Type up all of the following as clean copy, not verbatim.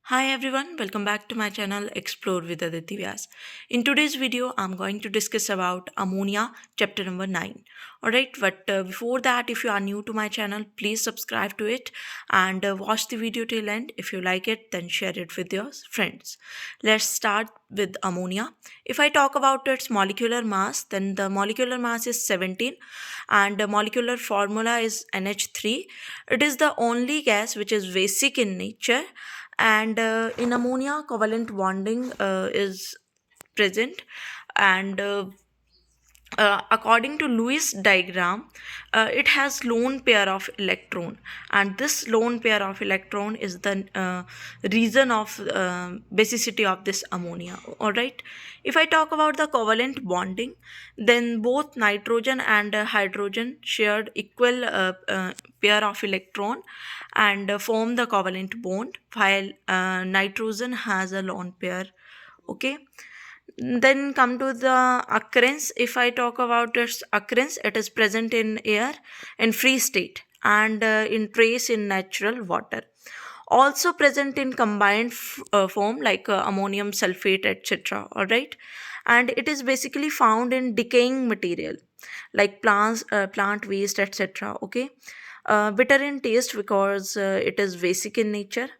Hi everyone, welcome back to my channel Explore with Aditi Vyas. In today's video, I'm going to discuss about ammonia, chapter number 9. Alright, but before that, if you are new to my channel, please subscribe to it and watch the video till end. If you like it, then share it with your friends. Let's start with ammonia. If I talk about its molecular mass, then the molecular mass is 17 and the molecular formula is NH3. It is the only gas which is basic in nature, and in ammonia covalent bonding is present, and according to Lewis diagram, it has lone pair of electron, and this lone pair of electron is the reason of basicity of this ammonia. All right. If I talk about the covalent bonding, then both nitrogen and hydrogen shared equal pair of electron and form the covalent bond, while nitrogen has a lone pair. Okay. Then come to the occurrence. If I talk about its occurrence, it is present in air in free state and in trace in natural water. Also present in combined form like ammonium sulfate, etc. All right, and it is basically found in decaying material like plants, plant waste, etc. Okay, bitter in taste because it is basic in nature.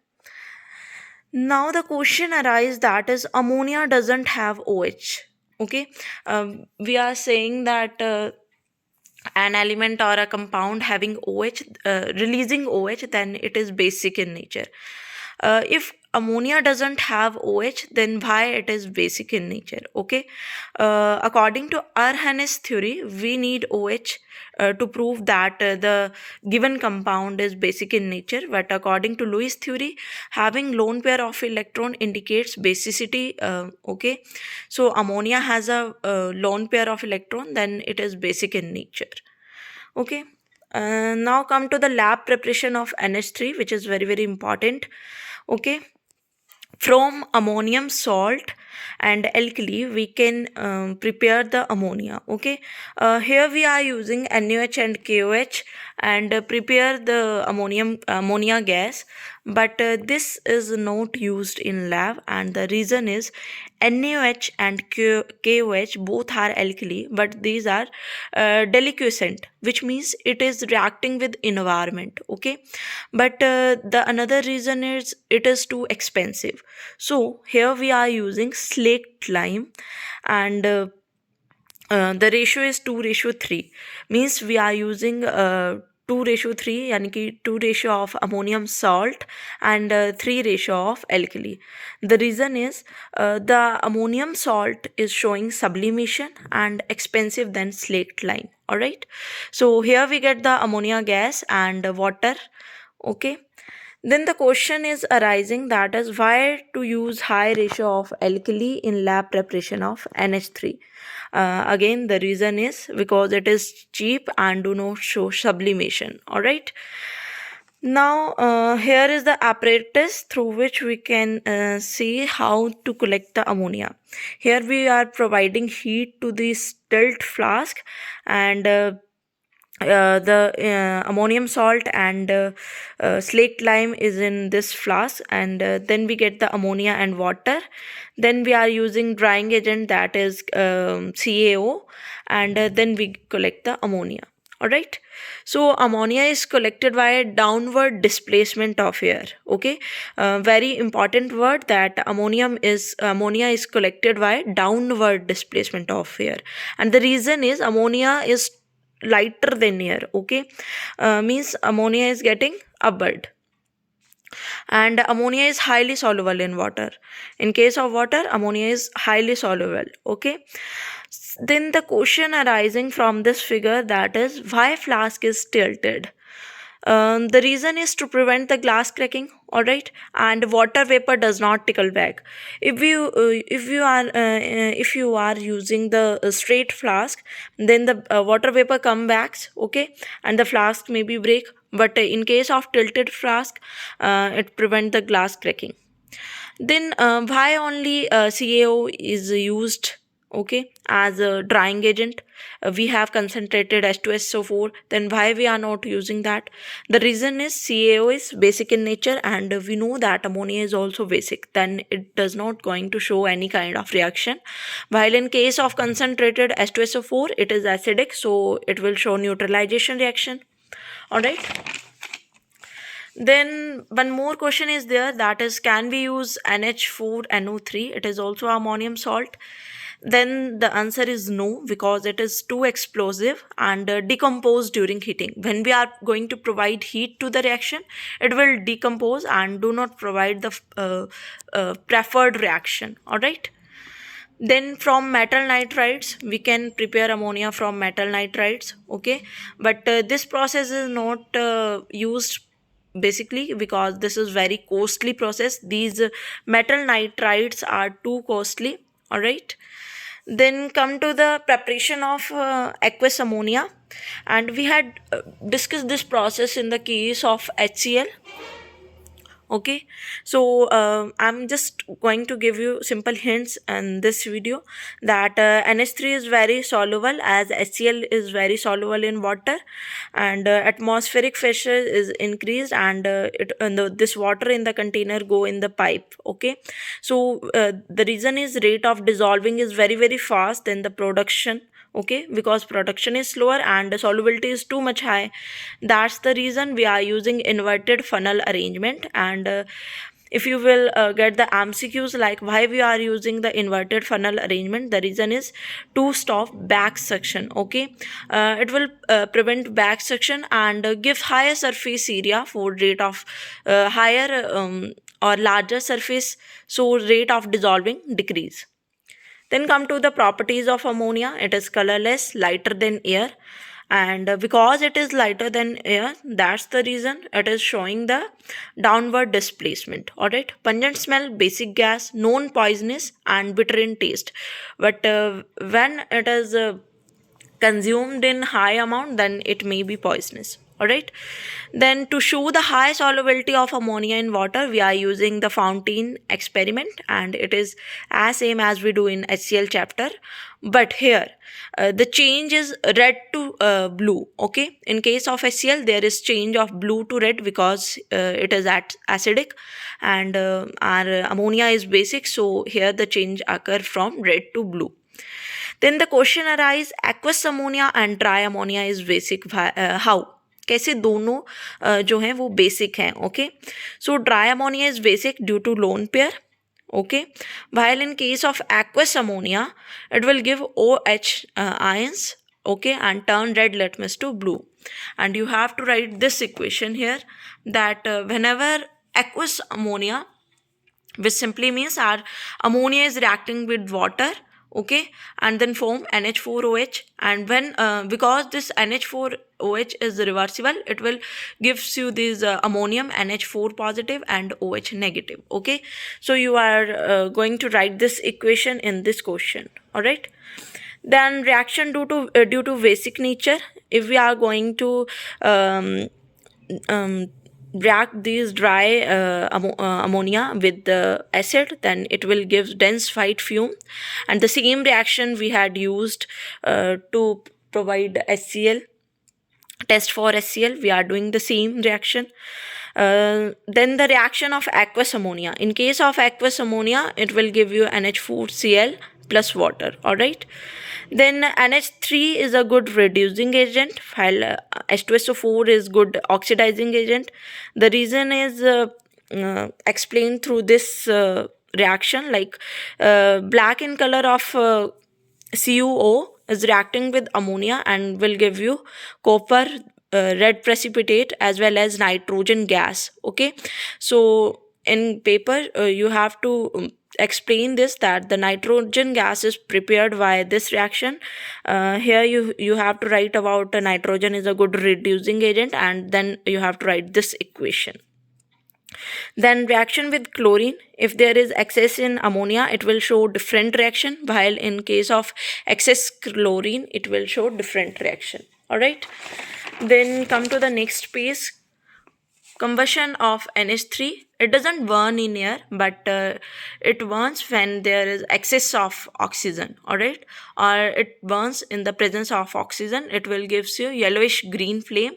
Now the question arises that is ammonia doesn't have OH. Okay, we are saying that an element or a compound having OH, releasing OH, then it is basic in nature. If ammonia doesn't have OH, then why it is basic in nature? Okay, according to Arrhenius theory, we need OH to prove that the given compound is basic in nature. But according to Lewis theory, having lone pair of electron indicates basicity. Okay, so ammonia has a lone pair of electron, then it is basic in nature. Okay, now come to the lab preparation of NH3, which is very important. Okay, from ammonium salt and alkali we can prepare the ammonia. Okay, here we are using NaOH and KOH and prepare the ammonia gas, but this is not used in lab, and the reason is NaOH and KOH both are alkali, but these are deliquescent, which means it is reacting with environment. Okay, but the another reason is it is too expensive. So here we are using slaked lime, and the ratio is 2:3, means we are using 2:3, yani ki 2 ratio of ammonium salt and 3 ratio of alkali. The reason is the ammonium salt is showing sublimation and expensive than slaked lime. All right, so here we get the ammonia gas and water. Okay, then the question is arising that is why to use high ratio of alkali in lab preparation of NH3. Again, the reason is because it is cheap and do not show sublimation. All right. Now, here is the apparatus through which we can see how to collect the ammonia. Here we are providing heat to the stilt flask, and the ammonium salt and slaked lime is in this flask, and then we get the ammonia and water. Then we are using drying agent, that is CaO, and then we collect the ammonia. All right, so ammonia is collected by downward displacement of air. Okay, very important word, that ammonia is collected by downward displacement of air, and the reason is ammonia is lighter than air. Okay, means ammonia is getting upward, and ammonia is highly soluble in water. In case of water, ammonia is highly soluble. Okay, then the question arising from this figure, that is why flask is tilted. The reason is to prevent the glass cracking. All right, and water vapor does not trickle back. If you are using the straight flask, then the water vapor come back. Okay, and the flask may be break, but in case of tilted flask, it prevent the glass cracking. Then why only CaO is used? okay, as a drying agent. We have concentrated H2SO4. Then why we are not using that? The reason is CaO is basic in nature, and we know that ammonia is also basic. Then it does not going to show any kind of reaction. While in case of concentrated H2SO4, it is acidic, so it will show neutralization reaction. All right. Then one more question is there, that is, can we use NH4NO3? It is also ammonium salt. Then the answer is no, because it is too explosive and decompose during heating. When we are going to provide heat to the reaction, it will decompose and do not provide the preferred reaction. All right. Then from metal nitrides we can prepare ammonia from metal nitrides, okay, but this process is not used basically because this is very costly process. These metal nitrides are too costly. All right. Then come to the preparation of aqueous ammonia, and we had discussed this process in the case of HCl. Okay, so I'm just going to give you simple hints in this video, that NH3 is very soluble as HCl is very soluble in water, and atmospheric pressure is increased, and this water in the container go in the pipe. Okay, so the reason is rate of dissolving is very fast than the production. Okay, because production is slower and the solubility is too much high. That's the reason we are using inverted funnel arrangement. And if you will get the MCQs like why we are using the inverted funnel arrangement, the reason is to stop back suction. Okay, it will prevent back suction and give higher surface area for rate of higher or larger surface, so rate of dissolving decrease. Then come to the properties of ammonia. It is colorless, lighter than air, and because it is lighter than air, that's the reason it is showing the downward displacement. All right. Pungent smell, basic gas, known poisonous and bitter in taste, but when it is consumed in high amount, then it may be poisonous. All right. Then to show the high solubility of ammonia in water, we are using the fountain experiment, and it is as same as we do in HCl chapter, but here the change is red to blue. Okay, in case of HCl there is change of blue to red because it is acidic, and our ammonia is basic, so here the change occur from red to blue. Then the question arise, aqueous ammonia and dry ammonia is basic. How? कैसे दोनों जो हैं वो basic हैं. Okay, so dry ammonia is basic due to lone pair. Okay, while in case of aqueous ammonia it will give OH ions, okay, and turn red litmus to blue. And you have to write this equation here, that whenever aqueous ammonia, which simply means our ammonia is reacting with water, okay, and then form NH4OH, and when because this NH4OH is reversible, it will gives you this ammonium NH4 positive and OH negative. Okay, so you are going to write this equation in this question. All right. Then reaction due to basic nature, if we are going to react these dry ammonia with the acid, then it will give dense white fume, and the same reaction we had used to provide HCl, test for HCl, we are doing the same reaction. Then the reaction of aqueous ammonia. In case of aqueous ammonia, it will give you NH4Cl plus water. All right. Then NH3 is a good reducing agent, while H2SO4 is good oxidizing agent. The reason is explained through this reaction, like black in color of CuO is reacting with ammonia and will give you copper red precipitate as well as nitrogen gas. Okay, so in paper you have to explain this, that the nitrogen gas is prepared by this reaction. Here you have to write about nitrogen is a good reducing agent, and then you have to write this equation. Then reaction with chlorine, if there is excess in ammonia, it will show different reaction, while in case of excess chlorine, it will show different reaction. All right. Then come to the next page, combustion of NH3. It doesn't burn in air, but it burns when there is excess of oxygen, all right, or it burns in the presence of oxygen. It will gives you yellowish green flame,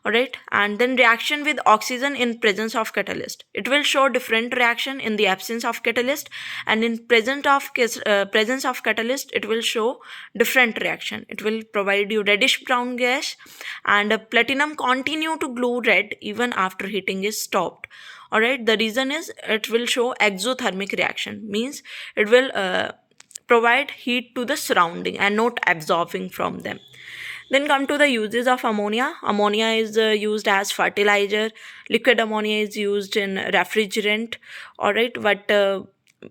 all right. And then reaction with oxygen in presence of catalyst, it will show different reaction in the absence of catalyst, and in presence of catalyst it will show different reaction. It will provide you reddish brown gas, and platinum continue to glow red even after heating is stopped, all right. The reason is it will show exothermic reaction, means it will provide heat to the surrounding and not absorbing from them. Then come to the uses of ammonia. Ammonia is used as fertilizer. Liquid ammonia is used in refrigerant. All right, but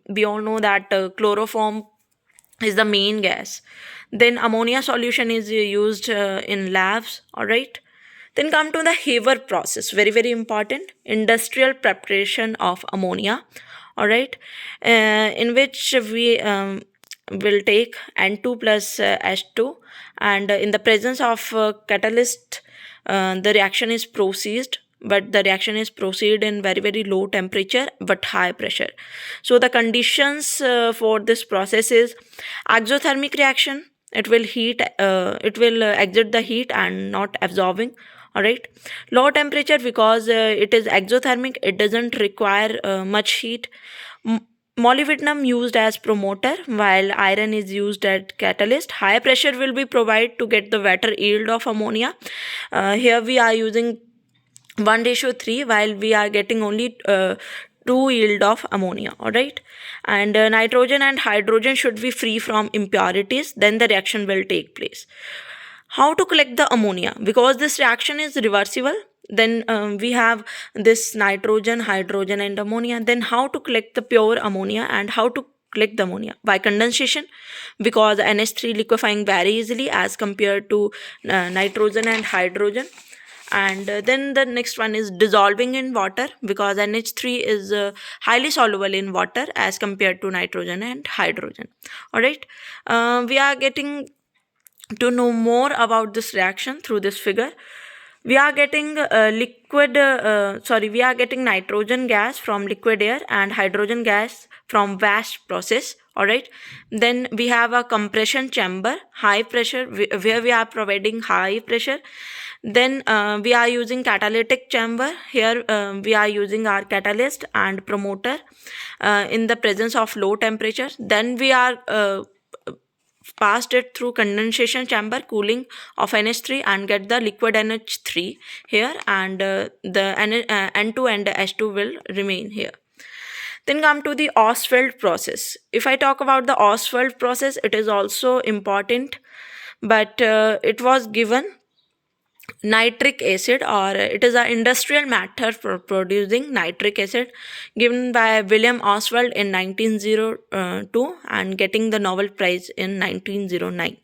we all know that chloroform is the main gas. Then ammonia solution is used in labs. All right. Then come to the Haber process. Very very important. Industrial preparation of ammonia. All right, in which we will take N2 plus H2, and in the presence of catalyst the reaction is proceeded, but the reaction is proceed in very very low temperature but high pressure. So the conditions for this process is exothermic reaction. It will exert the heat and not absorbing, all right. Low temperature, because it is exothermic, it doesn't require much heat. Molybdenum used as promoter, while iron is used as catalyst. High pressure will be provided to get the better yield of ammonia. Here we are using 1:3, while we are getting only 2 yield of ammonia, all right. And nitrogen and hydrogen should be free from impurities, then the reaction will take place. How to collect the ammonia? Because this reaction is reversible, then we have this nitrogen, hydrogen and ammonia. Then how to collect the pure ammonia, and how to collect the ammonia? By condensation, because NH3 liquefying very easily as compared to nitrogen and hydrogen. And then the next one is dissolving in water, because NH3 is highly soluble in water as compared to nitrogen and hydrogen, all right. We are getting to know more about this reaction through this figure. We are getting we are getting nitrogen gas from liquid air and hydrogen gas from vast process, all right. Then we have a compression chamber, high pressure, where we are providing high pressure. Then we are using catalytic chamber. Here we are using our catalyst and promoter in the presence of low temperature. Then we are passed it through condensation chamber, cooling of NH3, and get the liquid NH3 here, and the N2 and H2 will remain here. Then come to the Ostwald process. If I talk about the Ostwald process, it is also important, but it was given nitric acid, or it is an industrial method for producing nitric acid, given by William Ostwald in 1902 and getting the Nobel Prize in 1909.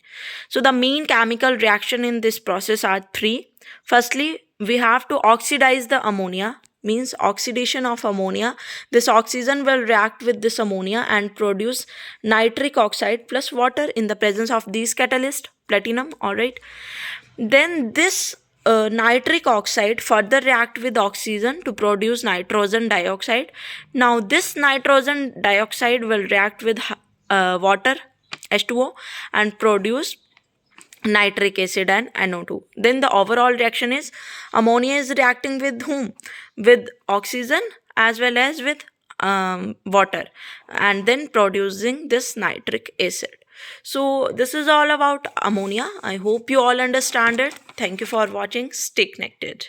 So the main chemical reaction in this process are three. Firstly, we have to oxidize the ammonia, means oxidation of ammonia. This oxygen will react with this ammonia and produce nitric oxide plus water in the presence of these catalysts, platinum, all right. Then this nitric oxide further react with oxygen to produce nitrogen dioxide. Now this nitrogen dioxide will react with water, H2O, and produce nitric acid and NO2. Then the overall reaction is ammonia is reacting with whom? With oxygen as well as with water, and then producing this nitric acid. So this is all about ammonia. I hope you all understand it. Thank you for watching. Stay connected.